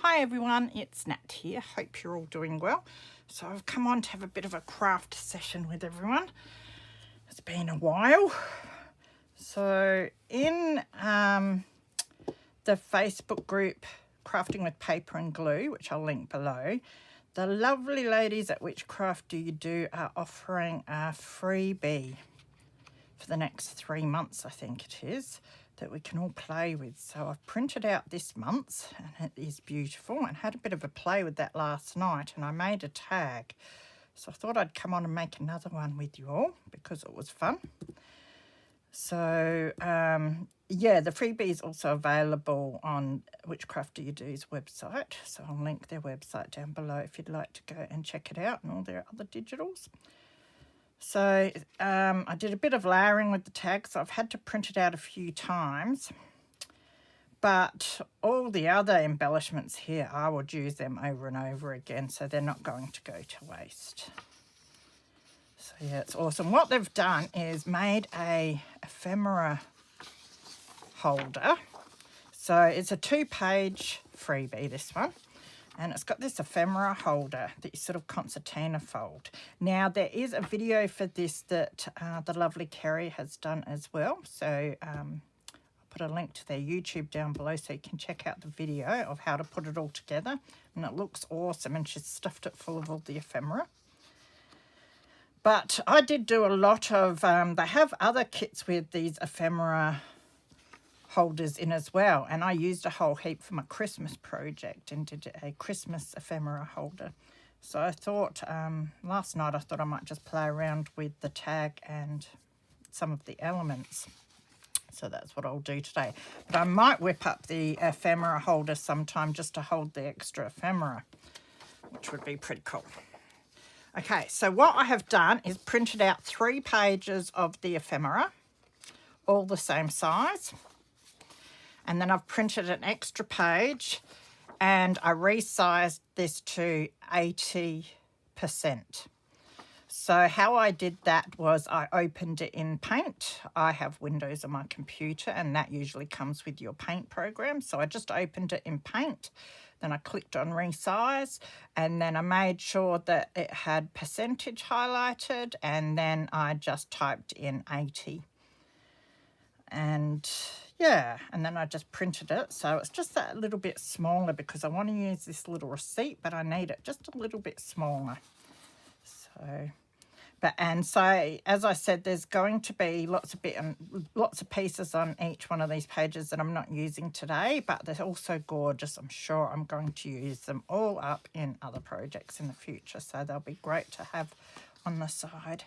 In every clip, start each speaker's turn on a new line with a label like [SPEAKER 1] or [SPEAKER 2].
[SPEAKER 1] Hi everyone, it's Nat here. Hope you're all doing well. So I've come on to have a bit of a craft session with everyone. It's been a while. So in the Facebook group Crafting with Paper and Glue, which I'll link below, the lovely ladies at Whichcraft Do You Do are offering a freebie for the next 3 months, I think it is, that we can all play with. So I've printed out this month's, and it is beautiful, and had a bit of a play with that last night, and I made a tag. So I thought I'd come on and make another one with you all because it was fun. So yeah, the freebie is also available on Whichcraft Do You Do's website. So I'll link their website down below if you'd like to go and check it out and all their other digitals. So I did a bit of layering with the tag, so I've had to print it out a few times. But all the other embellishments here, I would use them over and over again, so they're not going to go to waste. So yeah, it's awesome. What they've done is made a ephemera holder. So it's a 2-page freebie, this one. And it's got this ephemera holder that you sort of concertina fold. Now, there is a video for this that the lovely Kerry has done as well. So I'll put a link to their YouTube down below so you can check out the video of how to put it all together. And it looks awesome, and she's stuffed it full of all the ephemera. But I did do a lot of, they have other kits with these ephemera holders in as well, and I used a whole heap for my Christmas project and did a Christmas ephemera holder. So I thought last night I thought I might just play around with the tag and some of the elements. So that's what I'll do today. But I might whip up the ephemera holder sometime just to hold the extra ephemera, which would be pretty cool. Okay, so what I have done is printed out 3 pages of the ephemera, all the same size. And then I've printed an extra page and I resized this to 80%. So how I did that was I opened it in Paint. I have Windows on my computer, and that usually comes with your Paint program. So I just opened it in Paint. Then I clicked on resize, and then I made sure that it had percentage highlighted, and then I just typed in 80. And yeah, and then I just printed it. So it's just that little bit smaller because I want to use this little receipt, but I need it just a little bit smaller. So, so as I said, there's going to be lots of pieces on each one of these pages that I'm not using today, but they're also gorgeous. I'm sure I'm going to use them all up in other projects in the future. So they'll be great to have on the side.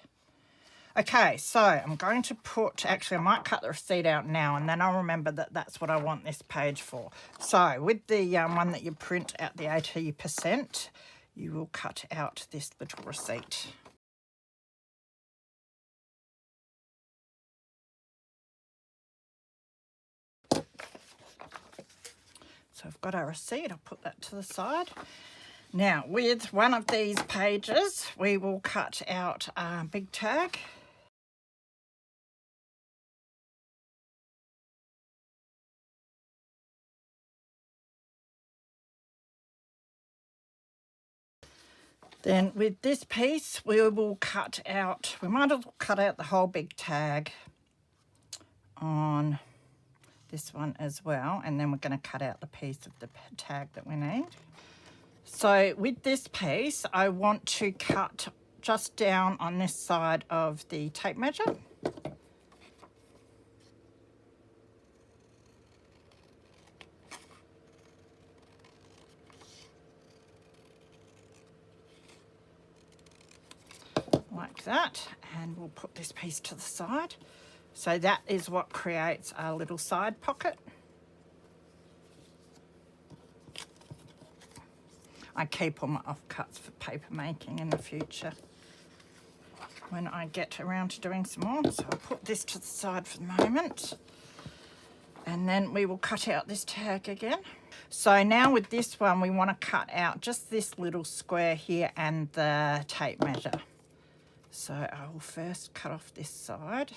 [SPEAKER 1] Okay, so I'm going to put, actually I might cut the receipt out now and then I'll remember that that's what I want this page for. So with the one that you print out the 80%, you will cut out this little receipt. So I've got our receipt, I'll put that to the side. Now with one of these pages, we will cut out a big tag. Then with this piece, we will cut out, we might as well cut out the whole big tag on this one as well. And then we're going to cut out the piece of the tag that we need. So with this piece, I want to cut just down on this side of the tape measure. Like that, and we'll put this piece to the side. So that is what creates our little side pocket. I keep all my offcuts for paper making in the future when I get around to doing some more. So I'll put this to the side for the moment. And then we will cut out this tag again. So now with this one, we want to cut out just this little square here and the tape measure. So I will first cut off this side.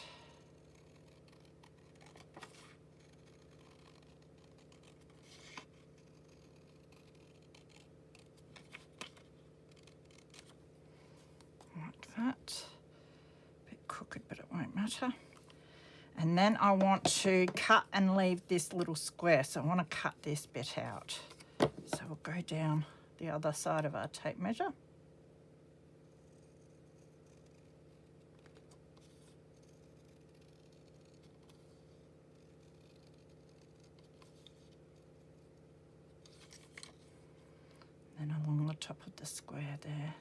[SPEAKER 1] cutter. And then I want to cut and leave this little square. So I want to cut this bit out. So we'll go down the other side of our tape measure. Then along the top of the square there.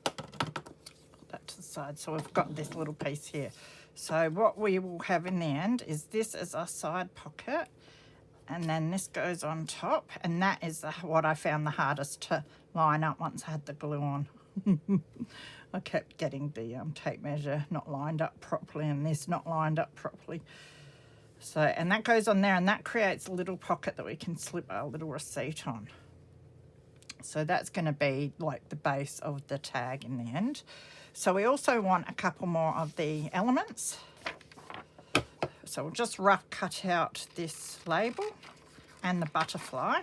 [SPEAKER 1] Put that to the side. So we've got this little piece here. So what we will have in the end is this as our side pocket, and then this goes on top, and that is what I found the hardest to line up once I had the glue on. I kept getting the tape measure not lined up properly and this not lined up properly. So, and that goes on there, and that creates a little pocket that we can slip our little receipt on. So that's going to be like the base of the tag in the end. So we also want a couple more of the elements. So we'll just rough cut out this label and the butterfly.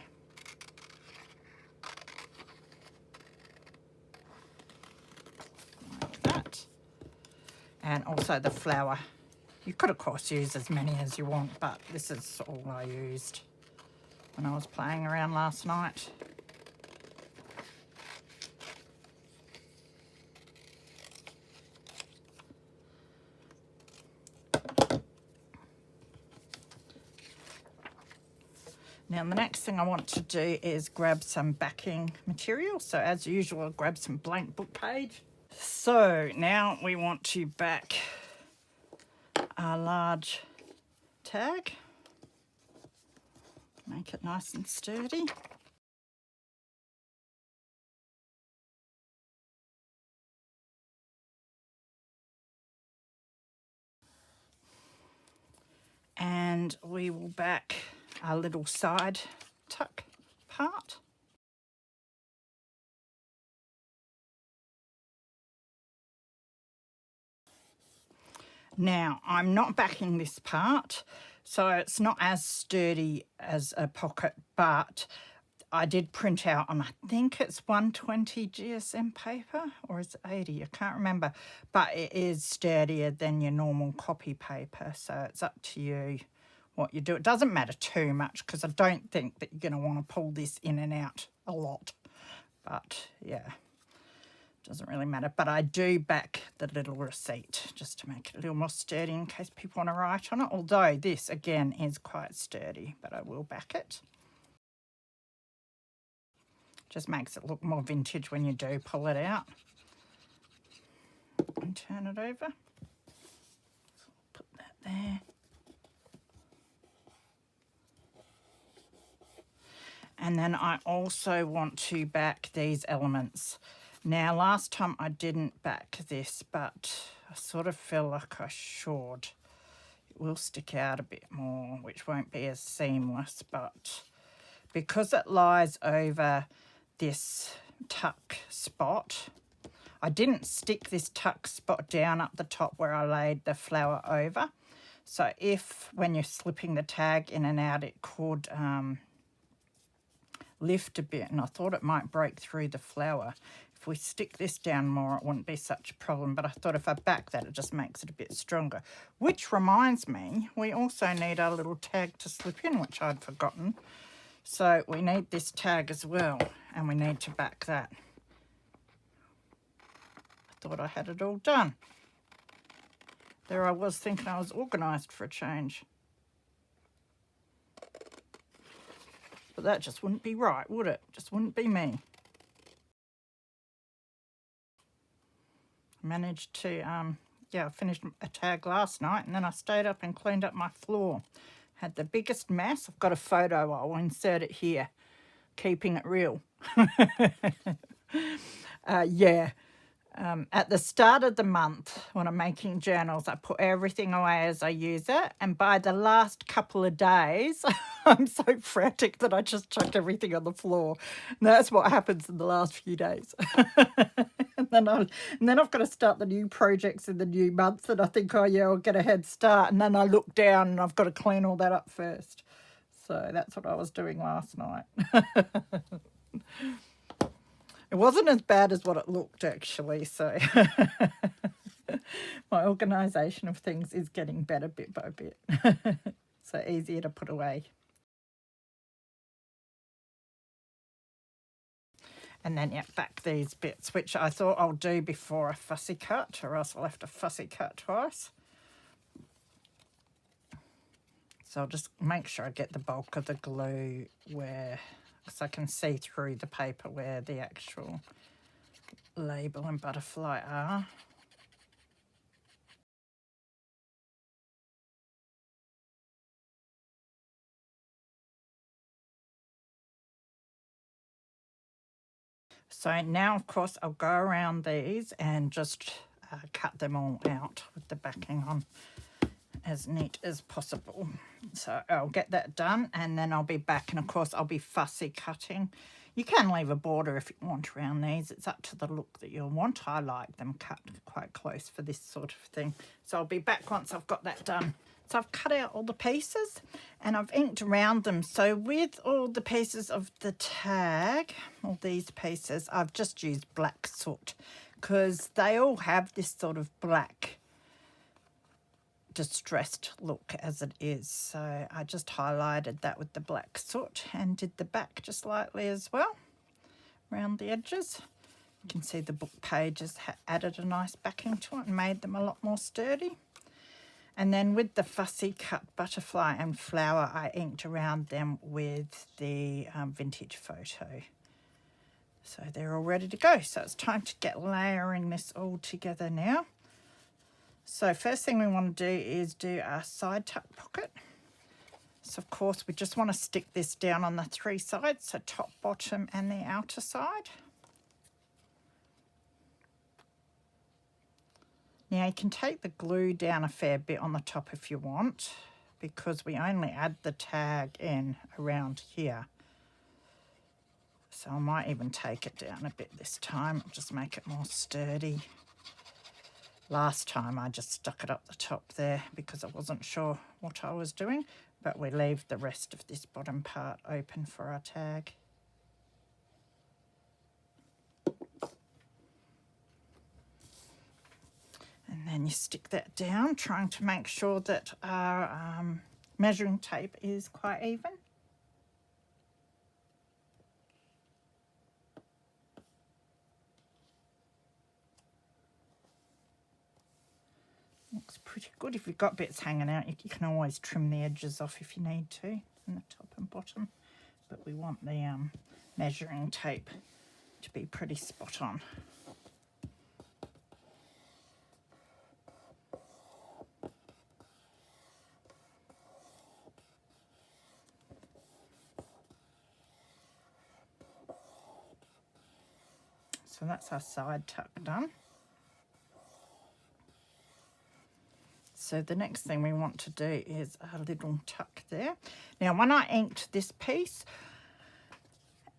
[SPEAKER 1] Like that. And also the flower. You could, of course, use as many as you want, but this is all I used when I was playing around last night. Now the next thing I want to do is grab some backing material. So as usual, I'll grab some blank book page. So now we want to back our large tag. Make it nice and sturdy. And we will back our little side tuck part. Now, I'm not backing this part, so it's not as sturdy as a pocket, but I did print out on, I think it's 120 GSM paper, or is it 80? I can't remember, but it is sturdier than your normal copy paper, so it's up to you what you do. It doesn't matter too much because I don't think that you're going to want to pull this in and out a lot, but yeah. Doesn't really matter, but I do back the little receipt just to make it a little more sturdy in case people want to write on it, although this again is quite sturdy, but I will back it. Just makes it look more vintage when you do pull it out and turn it over. So I'll put that there. And then I also want to back these elements. Now, last time I didn't back this, but I sort of feel like I should. It will stick out a bit more, which won't be as seamless, but because it lies over this tuck spot, I didn't stick this tuck spot down up the top where I laid the flower over. So if, when you're slipping the tag in and out, it could lift a bit, and I thought it might break through the flower. If we stick this down more, it wouldn't be such a problem, but I thought if I back that, it just makes it a bit stronger. Which reminds me, we also need our little tag to slip in, which I'd forgotten. So we need this tag as well, and we need to back that. I thought I had it all done. There I was thinking I was organised for a change. But that just wouldn't be right, would it? Just wouldn't be me. Managed to, I finished a tag last night, and then I stayed up and cleaned up my floor. Had the biggest mess. I've got a photo, I'll insert it here. Keeping it real. At the start of the month, when I'm making journals, I put everything away as I use it. And by the last couple of days, I'm so frantic that I just chucked everything on the floor. And that's what happens in the last few days. and then I've got to start the new projects in the new month. And I think, oh, yeah, I'll get a head start. And then I look down and I've got to clean all that up first. So that's what I was doing last night. It wasn't as bad as what it looked, actually, so my organisation of things is getting better bit by bit. So easier to put away. And then, yeah, back these bits, which I thought I'll do before a fussy cut, or else I'll have to fussy cut twice. So I'll just make sure I get the bulk of the glue where, because I can see through the paper where the actual label and butterfly are. So now, of course, I'll go around these and just cut them all out with the backing on as neat as possible. So I'll get that done and then I'll be back, and of course I'll be fussy cutting. You can leave a border if you want around these. It's up to the look that you'll want. I like them cut quite close for this sort of thing. So I'll be back once I've got that done. So I've cut out all the pieces and I've inked around them. So with all the pieces of the tag, all these pieces, I've just used black soot because they all have this sort of black distressed look as it is. So I just highlighted that with the black soot and did the back just lightly as well around the edges. You can see the book pages added a nice backing to it and made them a lot more sturdy. And then with the fussy cut butterfly and flower, I inked around them with the vintage photo. So they're all ready to go. So it's time to get layering this all together now. So first thing we want to do is do our side tuck pocket. So of course we just want to stick this down on the three sides, so top, bottom and the outer side. Now you can take the glue down a fair bit on the top if you want, because we only add the tag in around here. So I might even take it down a bit this time, just make it more sturdy. Last time I just stuck it up the top there because I wasn't sure what I was doing, but we leave the rest of this bottom part open for our tag. And then you stick that down, trying to make sure that our measuring tape is quite even. Looks pretty good. If you've got bits hanging out, you can always trim the edges off if you need to, in the top and bottom. But we want the measuring tape to be pretty spot on. So that's our side tuck done. So the next thing we want to do is a little tuck there. Now when I inked this piece,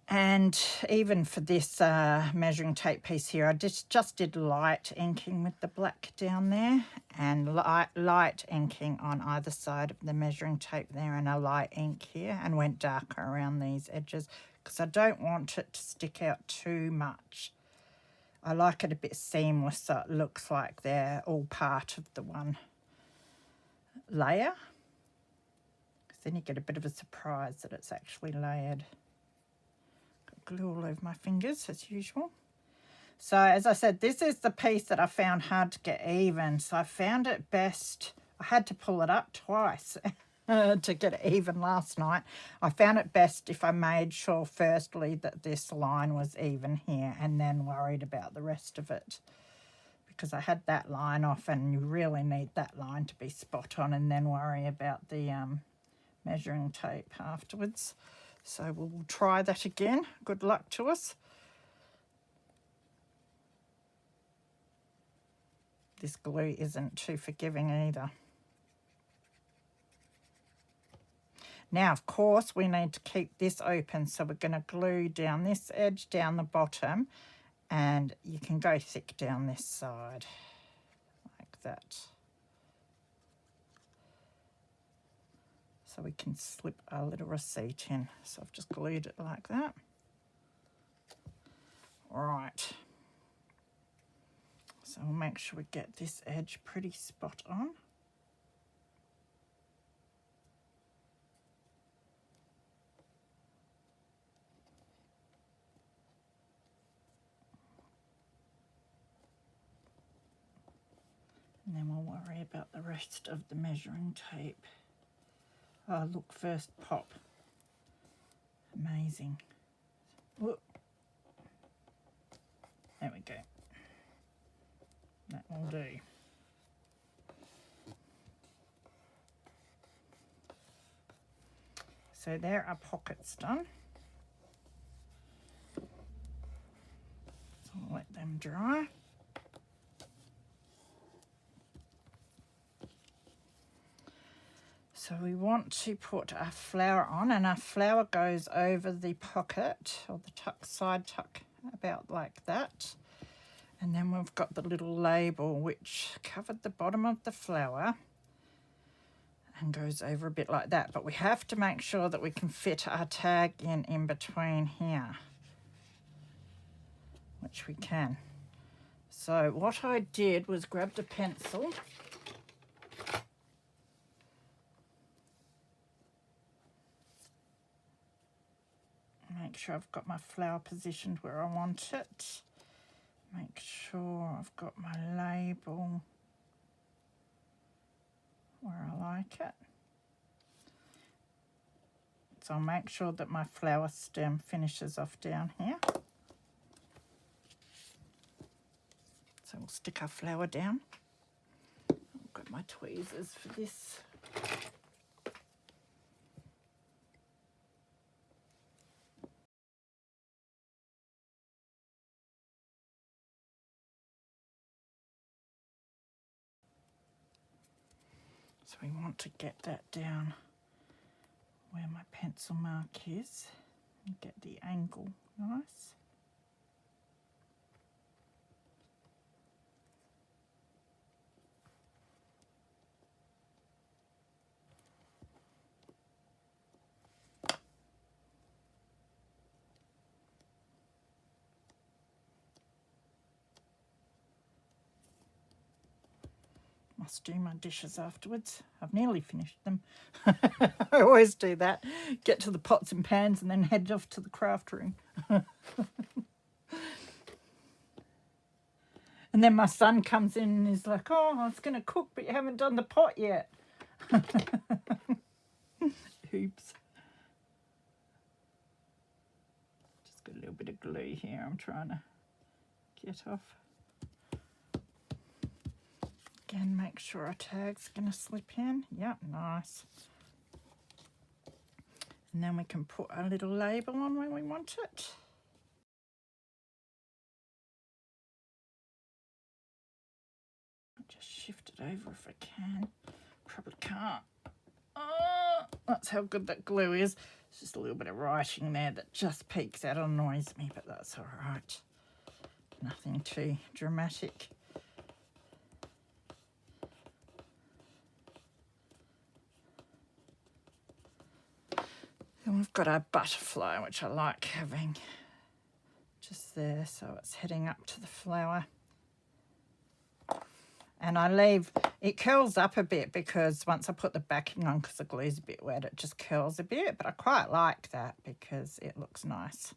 [SPEAKER 1] and even for this measuring tape piece here, I just did light inking with the black down there, and light inking on either side of the measuring tape there, and a light ink here, and went darker around these edges because I don't want it to stick out too much. I like it a bit seamless so it looks like they're all part of the one layer, because then you get a bit of a surprise that it's actually layered. Got glue all over my fingers as usual. So as I said, this is the piece that I found hard to get even, so I found it best, I had to pull it up twice to get it even last night. I found it best if I made sure firstly that this line was even here and then worried about the rest of it, because I had that line off and you really need that line to be spot on, and then worry about the measuring tape afterwards. So we'll try that again. Good luck to us. This glue isn't too forgiving either. Now, of course, we need to keep this open, so we're going to glue down this edge, down the bottom, and you can go thick down this side, like that. so we can slip our little receipt in. So I've just glued it like that. Right. So we'll make sure we get this edge pretty spot on. And then we'll worry about the rest of the measuring tape. Oh, look, first pop. Amazing. Whoop. There we go. That will do. So there are pockets done. So I'll let them dry. So we want to put our flower on, and our flower goes over the pocket or the tuck, side tuck, about like that. And then we've got the little label which covered the bottom of the flower and goes over a bit like that. But we have to make sure that we can fit our tag in between here, which we can. So what I did was grabbed a pencil. Make sure I've got my flower positioned where I want it. Make sure I've got my label where I like it. So I'll make sure that my flower stem finishes off down here. So we'll stick our flower down. I've got my tweezers for this. So we want to get that down where my pencil mark is and get the angle nice. Must do my dishes afterwards. I've nearly finished them. I always do that. Get to the pots and pans and then head off to the craft room. And then my son comes in and is like, oh, I was going to cook, but you haven't done the pot yet. Oops. Just got a little bit of glue here I'm trying to get off. Again, make sure our tag's going to slip in. Yep, nice. And then we can put a little label on when we want it. I'll just shift it over if I can. Probably can't. Oh, that's how good that glue is. It's just a little bit of writing there that just peeks out and annoys me, but that's all right. Nothing too dramatic. And we've got our butterfly, which I like having just there, so it's heading up to the flower. And I leave, it curls up a bit because once I put the backing on, because the glue's a bit wet, it just curls a bit, but I quite like that because it looks nice.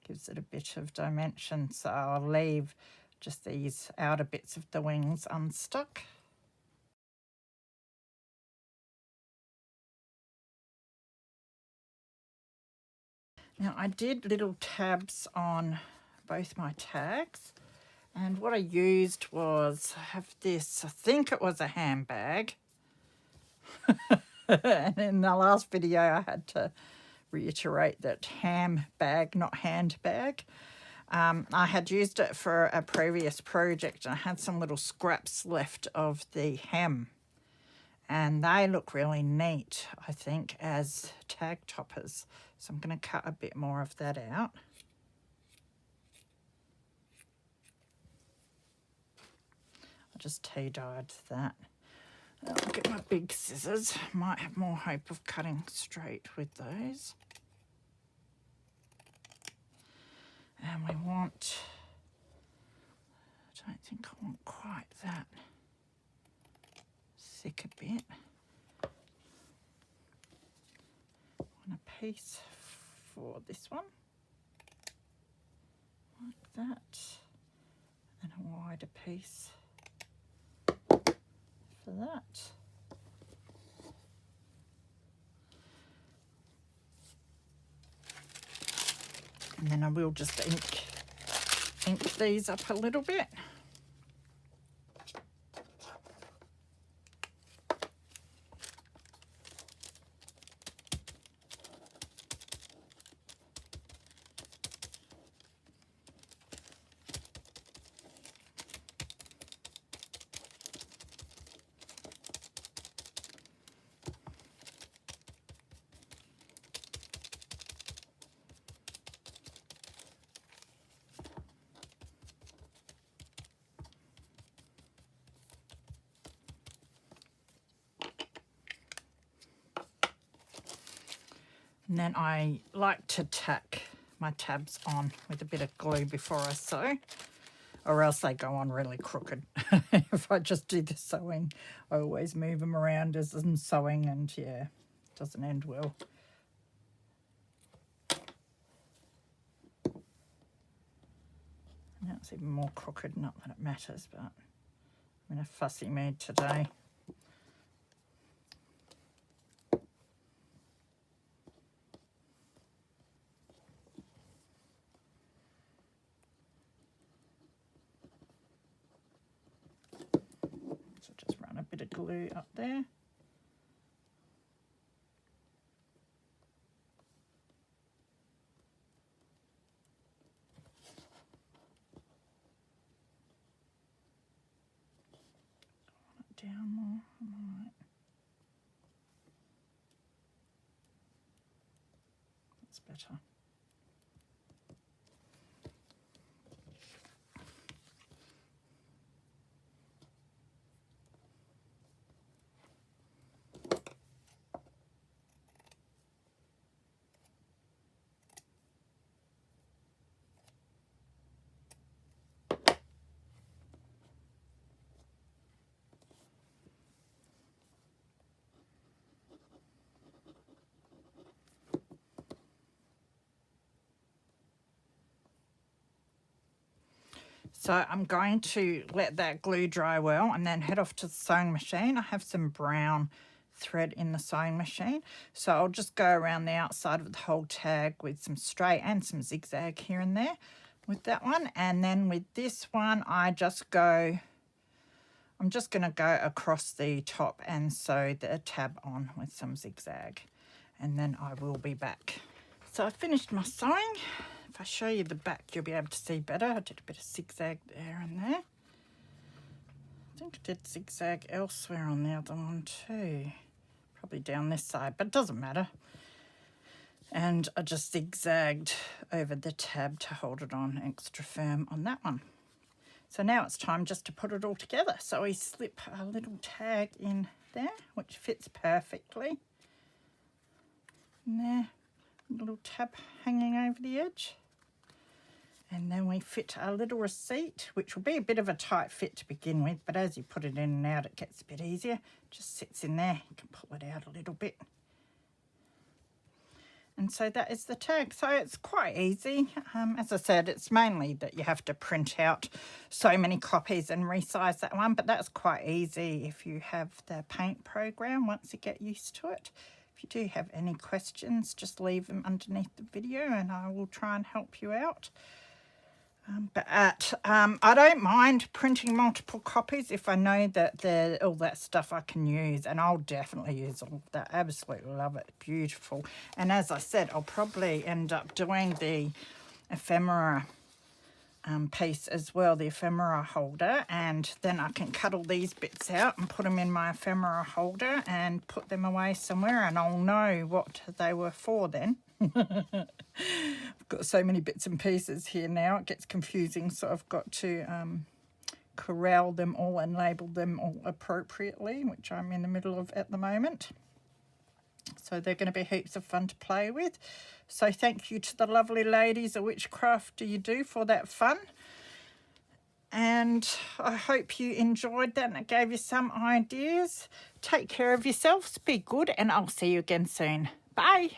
[SPEAKER 1] Gives it a bit of dimension, so I'll leave just these outer bits of the wings unstuck. Now I did little tabs on both my tags, and what I used was, I have this, I think it was a handbag. And in the last video I had to reiterate that ham bag, not handbag. I had used it for a previous project and I had some little scraps left of the hem. And they look really neat, I think, as tag toppers. So I'm going to cut a bit more of that out. I just tea-dyed that. I'll get my big scissors. Might have more hope of cutting straight with those. And we want, I don't think I want quite that thick a bit. I want a piece for this one, like that, and a wider piece for that. And then I will just ink these up a little bit. And then I like to tack my tabs on with a bit of glue before I sew, or else they go on really crooked. If I just do the sewing, I always move them around as I'm sewing, and yeah, it doesn't end well. Now it's even more crooked, not that it matters, but I'm in a fussy mood today. So just run a bit of glue up there. Down more, right. That's better. So I'm going to let that glue dry well and then head off to the sewing machine. I have some brown thread in the sewing machine, so I'll just go around the outside of the whole tag with some straight and some zigzag here and there with that one. And then with this one, I'm just going to go across the top and sew the tab on with some zigzag, and then I will be back. So I finished my sewing. If I show you the back, you'll be able to see better. I did a bit of zigzag there and there. I think I did zigzag elsewhere on the other one too. Probably down this side, but it doesn't matter. And I just zigzagged over the tab to hold it on extra firm on that one. So now it's time just to put it all together. So we slip a little tag in there, which fits perfectly. And there, a little tab hanging over the edge. And then we fit a little receipt, which will be a bit of a tight fit to begin with, but as you put it in and out, it gets a bit easier. Just sits in there. You can pull it out a little bit. And so that is the tag. So it's quite easy. As I said, it's mainly that you have to print out so many copies and resize that one, but that's quite easy if you have the paint program once you get used to it. If you do have any questions, just leave them underneath the video and I will try and help you out. I don't mind printing multiple copies if I know that all that stuff I can use, and I'll definitely use all of that. Absolutely love it. Beautiful. And as I said, I'll probably end up doing the ephemera piece as well, the ephemera holder, and then I can cut all these bits out and put them in my ephemera holder and put them away somewhere, and I'll know what they were for then. I've got so many bits and pieces here now, it gets confusing, so I've got to corral them all and label them all appropriately, which I'm in the middle of at the moment. So they're going to be heaps of fun to play with. So thank you to the lovely ladies at Whichcraft Do You Do for that fun. And I hope you enjoyed that and it gave you some ideas. Take care of yourselves, be good, and I'll see you again soon. Bye.